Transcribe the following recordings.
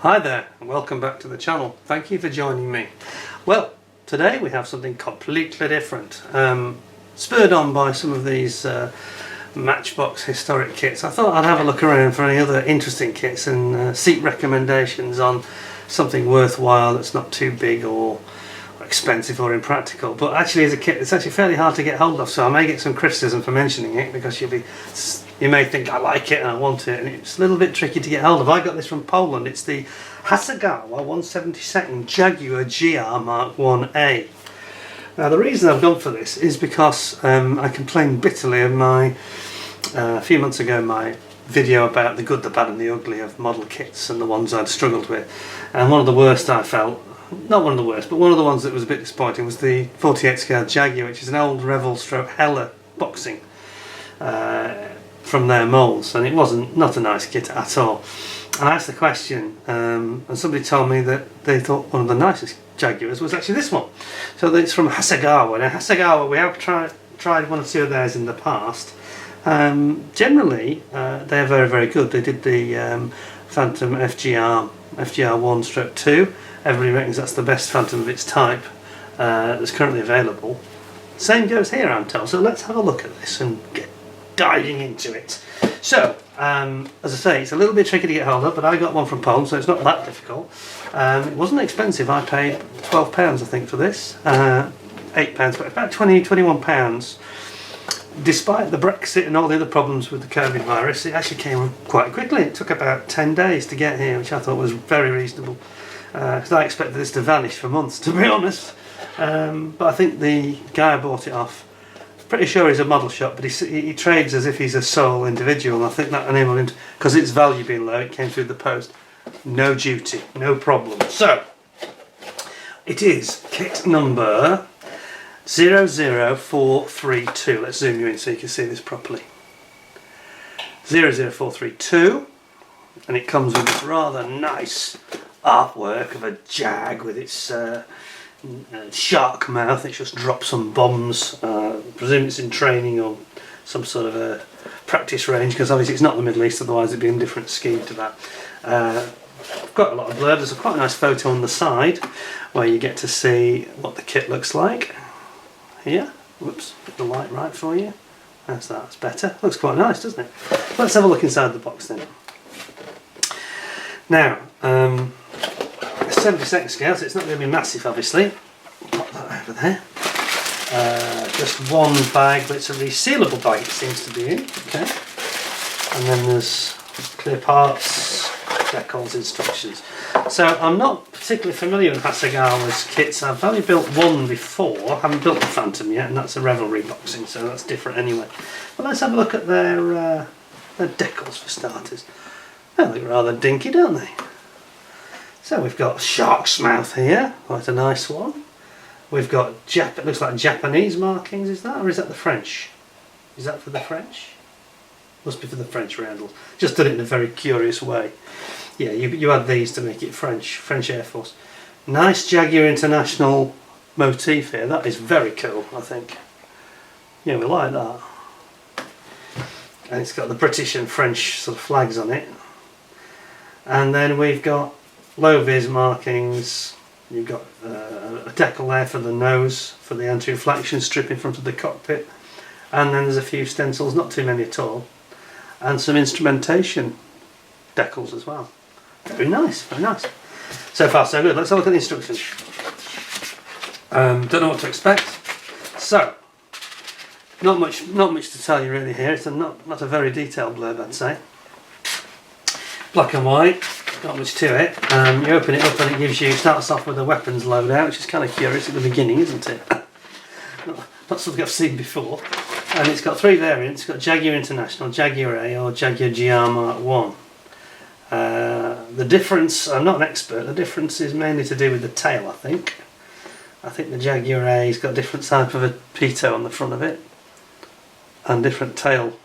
Hi there and welcome back to the channel. Thank you for joining me. Well, today we have something completely different. Spurred on by some of these Matchbox historic kits, I thought I'd have a look around for any other interesting kits and seek recommendations on something worthwhile that's not too big or expensive or impractical. But actually as a kit it's actually fairly hard to get hold of, so I may get some criticism for mentioning it because you may think I like it and I want it, and it's a little bit tricky to get hold of. I got this from Poland. It's the Hasegawa 172nd Jaguar Gr.Mk.1A. Now the reason I've gone for this is because I complained bitterly of a few months ago, my video about the good, the bad and the ugly of model kits and the ones I'd struggled with. And one of the worst I felt, not one of the worst, but one of the ones that was a bit disappointing was the 48 scale Jaguar, which is an old Revel stroke Hella boxing from their moulds, and it wasn't not a nice kit at all. And I asked the question and somebody told me that they thought one of the nicest Jaguars was actually this one. So it's from Hasegawa. Now Hasegawa, we have tried one or two of theirs in the past. Generally they're very, very good. They did the Phantom FGR 1/2. Everybody reckons that's the best Phantom of its type that's currently available. Same goes here, I'm told. So let's have a look at this and get diving into it. So, as I say, it's a little bit tricky to get hold of, but I got one from Poland, so it's not that difficult. It wasn't expensive. I paid £12, I think, for this. £8, but about £21. Despite the Brexit and all the other problems with the COVID virus, it actually came quite quickly. It took about 10 days to get here, which I thought was very reasonable. Because I expected this to vanish for months, to be honest. But I think the guy I bought it off, pretty sure he's a model shop, but he trades as if he's a sole individual. I think that enabled him to, because its value being low, it came through the post. No duty, no problem. So, it is kit number 00432. Let's zoom you in so you can see this properly. 00432, and it comes with this rather nice artwork of a Jag with its shark mouth. It just drops some bombs. I presume it's in training or some sort of a practice range, because obviously it's not the Middle East, otherwise it'd be a different scheme to that. I've got a lot of blur. There's a quite nice photo on the side where you get to see what the kit looks like. Here, whoops, get the light right for you. That's better. Looks quite nice, doesn't it? Let's have a look inside the box then. Now, 72nd scale, so it's not going to be massive, obviously. Pop that over there. Just one bag, but it's a resealable bag, it seems to be in. Okay. And then there's clear parts, Decals, instructions. So I'm not particularly familiar with Hasegawa's kits. I've only built one before. I haven't built the Phantom yet, and that's a Revelry boxing, so that's different anyway. But let's have a look at their Decals for starters. They look rather dinky, don't they? So we've got shark's mouth here, quite a nice one. We've got it looks like Japanese markings, is that, or is that the French? Is that for the French? Must be for the French roundel. Just done it in a very curious way. Yeah, you add these to make it French Air Force. Nice Jaguar International motif here. That is very cool, I think. Yeah, we like that. And it's got the British and French sort of flags on it. And then we've got low-vis markings. You've got a decal there for the nose, for the anti-reflection strip in front of the cockpit, and then there's a few stencils, not too many at all, and some instrumentation decals as well. Very nice, very nice. So far so good. Let's have a look at the instructions. Don't know what to expect. So, not much to tell you really here. It's not a very detailed blurb, I'd say. Black and white. Not much to it. You open it up and it starts off with a weapons loadout, which is kind of curious at the beginning, isn't it? Not something I've seen before. And it's got three variants. It's got Jaguar International, Jaguar A or Jaguar Gr.Mk.1. The difference, I'm not an expert, the difference is mainly to do with the tail, I think. I think the Jaguar A's got a different type of a pitot on the front of it. And different tail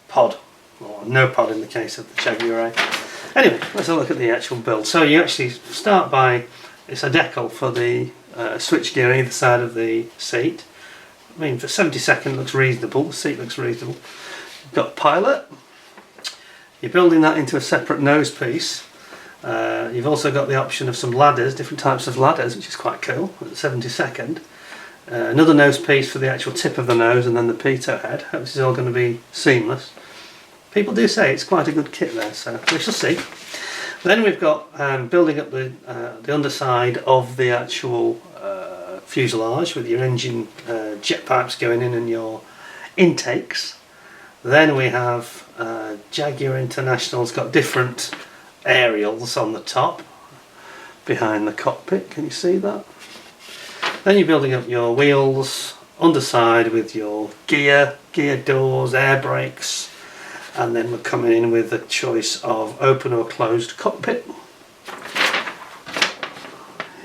pod. Or no pod in the case of the Jaguar A. Anyway, let's have a look at the actual build. So you actually start by, it's a decal for the switch gear on either side of the seat. I mean, for 72nd looks reasonable, the seat looks reasonable. You've got a pilot. You're building that into a separate nose piece, You've also got the option of some ladders, different types of ladders, which is quite cool, at the 72nd. Another nose piece for the actual tip of the nose, and then the pitot head. Hope this is all going to be seamless. People do say it's quite a good kit there, so we shall see. Then we've got building up the underside of the actual fuselage with your engine jet pipes going in and your intakes. Then we have Jaguar International's got different aerials on the top behind the cockpit. Can you see that? Then you're building up your wheels underside with your gear doors, air brakes, and then we're coming in with a choice of open or closed cockpit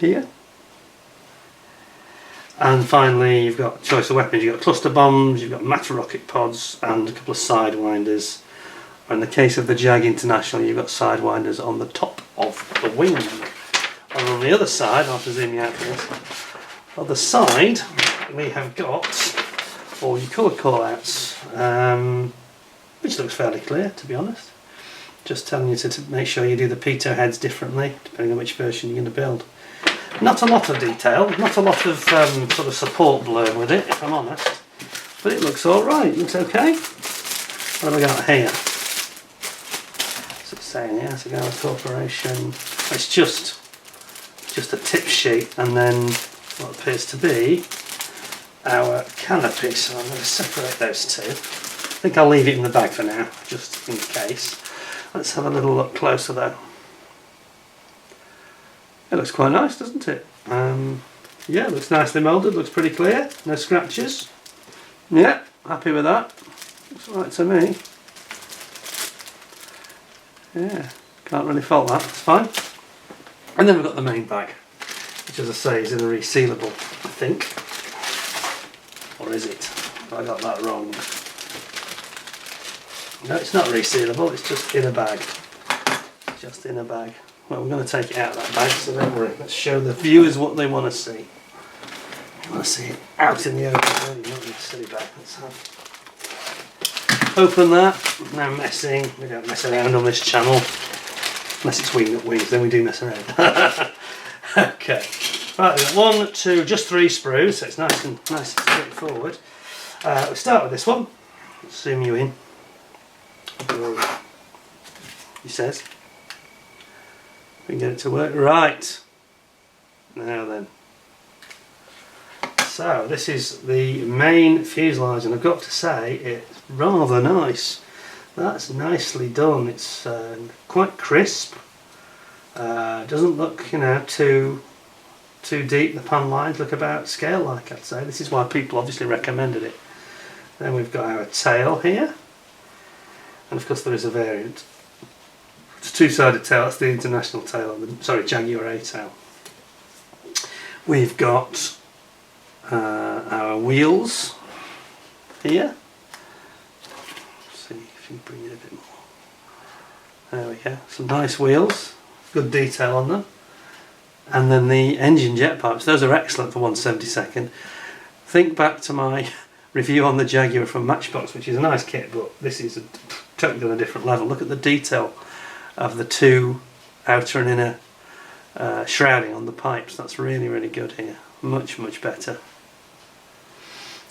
here. And finally you've got choice of weapons. You've got cluster bombs, you've got matter rocket pods, and a couple of sidewinders. In the case of the Jag International, you've got sidewinders on the top of the wing. And on the other side, I'll have to zoom you out for this, other side we have got all your colour callouts, which looks fairly clear, to be honest. Just telling you to make sure you do the pitot heads differently depending on which version you're going to build. Not a lot of detail, not a lot of sort of support blur with it, if I'm honest, but it looks alright, looks okay. What have we got here? What's it saying here? Hasegawa Corporation. It's just a tip sheet and then what appears to be our canopy, so I'm going to separate those two. I think I'll leave it in the bag for now, just in case. Let's have a little look closer though. It looks quite nice, doesn't it? Yeah, it looks nicely moulded, looks pretty clear, no scratches. Yeah, happy with that. Looks right to me. Yeah, can't really fault that, it's fine. And then we've got the main bag, which as I say is in a resealable, I think. Or is it? I got that wrong. No, it's not resealable, it's just in a bag. Just in a bag. Well, we're going to take it out of that bag, so don't worry. Let's show the viewers what they want to see. They want to see it out in the open, not in a silly bag. Let's have open that. No messing. We don't mess around on this channel. Unless it's wing up wings, then we do mess around. Okay. Right, we've got 1, 2, just 3 sprues, so it's nice and straightforward. We'll start with this one. Let's zoom you in. He says. We can get it to work. Right. Now then. So this is the main fuselage, and I've got to say it's rather nice. That's nicely done. It's quite crisp. Doesn't look, you know, too deep. The pan lines look about scale like, I'd say. This is why people obviously recommended it. Then we've got our tail here, and of course there is a variant. It's a two-sided tail. That's the international tail. Sorry, Jaguar A tail. We've got our wheels here. See if you can bring it a bit more. There we go. Some nice wheels. Good detail on them. And then the engine jet pipes. Those are excellent for 1/72. Think back to my review on the Jaguar from Matchbox, which is a nice kit, but this is totally on a different level. Look at the detail of the two outer and inner shrouding on the pipes. That's really, really good here. Much, much better.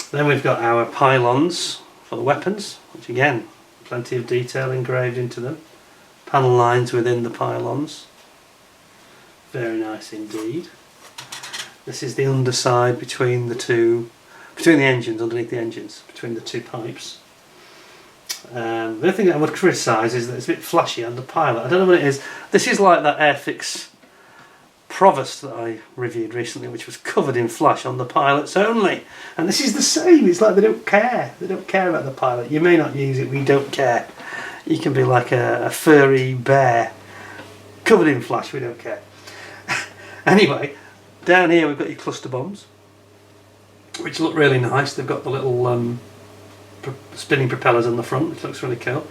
Then we've got our pylons for the weapons, which again, plenty of detail engraved into them. Panel lines within the pylons. Very nice indeed. This is the underside between the engines, underneath the engines, between the two pipes. The other thing that I would criticise is that it's a bit flashy on the pilot. I don't know what it is. This is like that Airfix Provost that I reviewed recently, which was covered in flash on the pilots only. And this is the same. It's like they don't care. They don't care about the pilot. You may not use it, we don't care. You can be like a furry bear covered in flash, we don't care. Anyway, down here we've got your cluster bombs, which look really nice. They've got the little spinning propellers on the front, which looks really cool.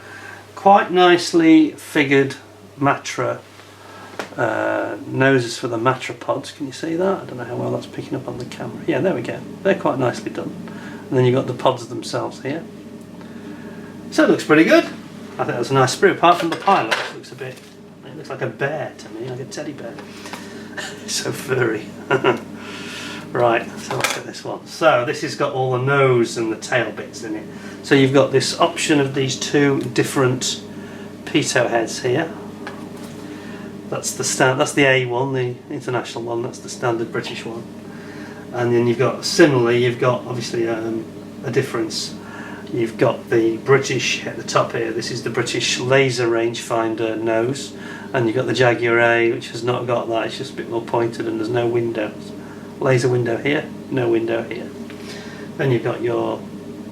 Quite nicely figured Matra noses for the Matra pods. Can you see that? I don't know how well that's picking up on the camera. Yeah, there we go. They're quite nicely done. And then you've got the pods themselves here. So it looks pretty good. I think that's a nice sprue, apart from the pilot, which looks a bit It looks like a bear to me, like a teddy bear. It's so furry. Right, so look at this one. So this has got all the nose and the tail bits in it. So you've got this option of these two different pitot heads here. That's the A1, the international one. That's the standard British one. And then you've got, similarly, you've got obviously a difference. You've got the British at the top here. This is the British laser rangefinder nose, and you've got the Jaguar A, which has not got that. It's just a bit more pointed, and there's no windows. Laser window here, no window here. Then you've got your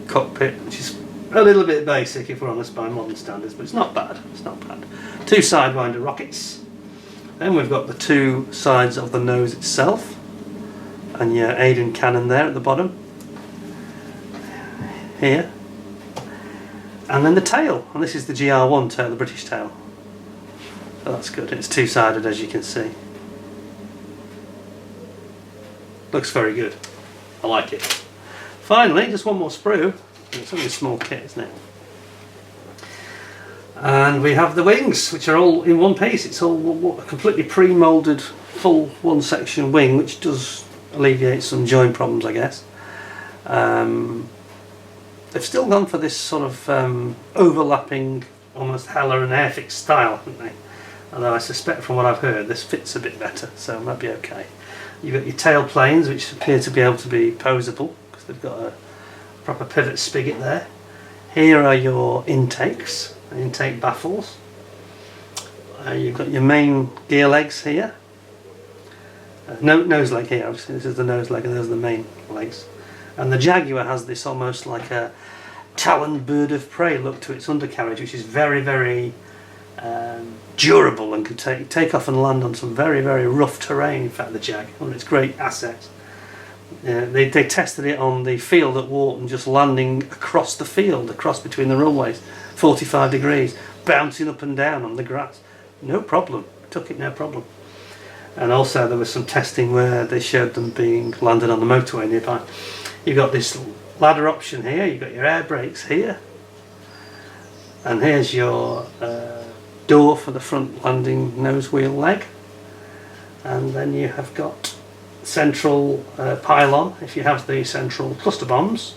cockpit, which is a little bit basic if we're honest by modern standards, but it's not bad. It's not bad. Two sidewinder rockets. Then we've got the two sides of the nose itself, and your Aiden cannon there at the bottom. Here. And then the tail, and this is the Gr.1 tail, the British tail. So that's good. It's two-sided, as you can see. Looks very good. I like it. Finally, just one more sprue. It's only a small kit, isn't it? And we have the wings, which are all in one piece. It's all a completely pre-moulded, full one-section wing, which does alleviate some join problems, I guess. They've still gone for this sort of overlapping, almost Heller and Airfix style, haven't they? Although I suspect from what I've heard, this fits a bit better, so it might be okay. You've got your tail planes, which appear to be able to be posable, because they've got a proper pivot spigot there. Here are your intakes, intake baffles. You've got your main gear legs here. Nose leg here, obviously this is the nose leg and those are the main legs. And the Jaguar has this almost like a taloned bird of prey look to its undercarriage, which is very, very durable and can take off and land on some very, very rough terrain. In fact, the Jag, one of its great assets. They tested it on the field at Wharton, just landing across the field, across between the runways, 45 degrees, bouncing up and down on the grass. No problem, took it no problem. And also there was some testing where they showed them being landed on the motorway nearby. You've got this ladder option here, you've got your air brakes here, and here's your door for the front landing nose wheel leg, and then you have got central pylon if you have the central cluster bombs.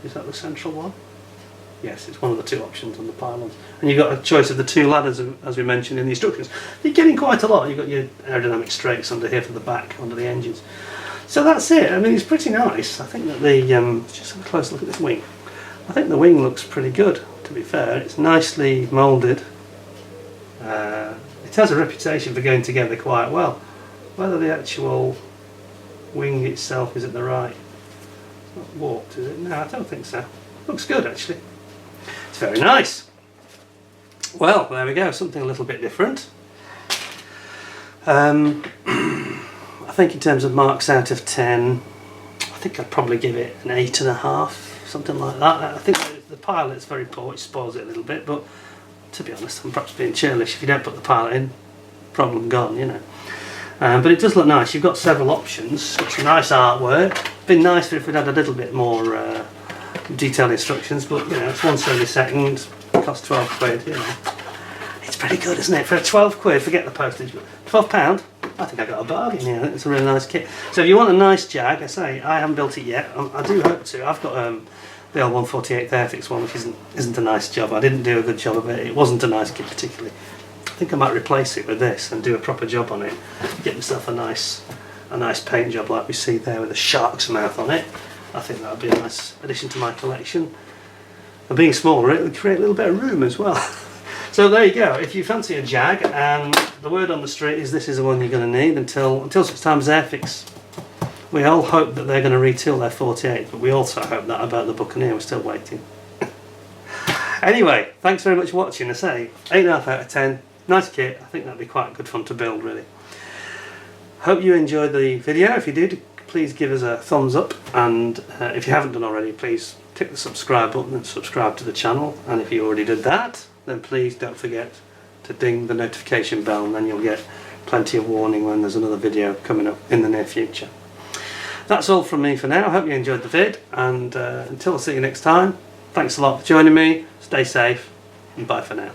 Is that the central one? Yes, it's one of the two options on the pylons. And you've got a choice of the two ladders, as we mentioned in the instructions. You're getting quite a lot. You've got your aerodynamic strakes under here for the back, under the engines. So that's it. I mean, it's pretty nice. I think that the just have a close look at this wing. I think the wing looks pretty good, to be fair. It's nicely moulded. It has a reputation for going together quite well. Whether the actual wing itself is at the right, it's not warped, is it? No, I don't think so. Looks good, actually. It's very nice. Well, there we go. Something a little bit different. I think in terms of marks out of 10, I think I'd probably give it an 8.5, something like that. I think the pilot's very poor, which spoils it a little bit, but to be honest, I'm perhaps being churlish. If you don't put the pilot in, problem gone, you know. But it does look nice. You've got several options. Got some nice artwork. Been nicer if we'd had a little bit more detailed instructions, but you know, it's 1/72, cost 12 quid, you know. It's pretty good, isn't it? For 12 quid, forget the postage, but £12, I think I got a bargain here. It's a really nice kit. So if you want a nice Jag, I say, I haven't built it yet. I do hope to. I've got the old 1/48 Airfix one, which isn't a nice job. I didn't do a good job of it. It wasn't a nice kit particularly. I think I might replace it with this and do a proper job on it. Get myself a nice paint job like we see there with a shark's mouth on it. I think that would be a nice addition to my collection. And being smaller, it would create a little bit of room as well. So there you go. If you fancy a Jag, and the word on the street is this is the one you're going to need until such time as Airfix. We all hope that they're going to retool their 48, but we also hope that about the Buccaneer. We're still waiting. Anyway, thanks very much for watching. I say 8.5 out of 10. Nice kit. I think that'd be quite good fun to build, really. Hope you enjoyed the video. If you did, please give us a thumbs up, and if you haven't done already, please click the subscribe button and subscribe to the channel. And if you already did that, then please don't forget to ding the notification bell, and then you'll get plenty of warning when there's another video coming up in the near future. That's all from me for now. I hope you enjoyed the vid, and until I see you next time, thanks a lot for joining me. Stay safe, and bye for now.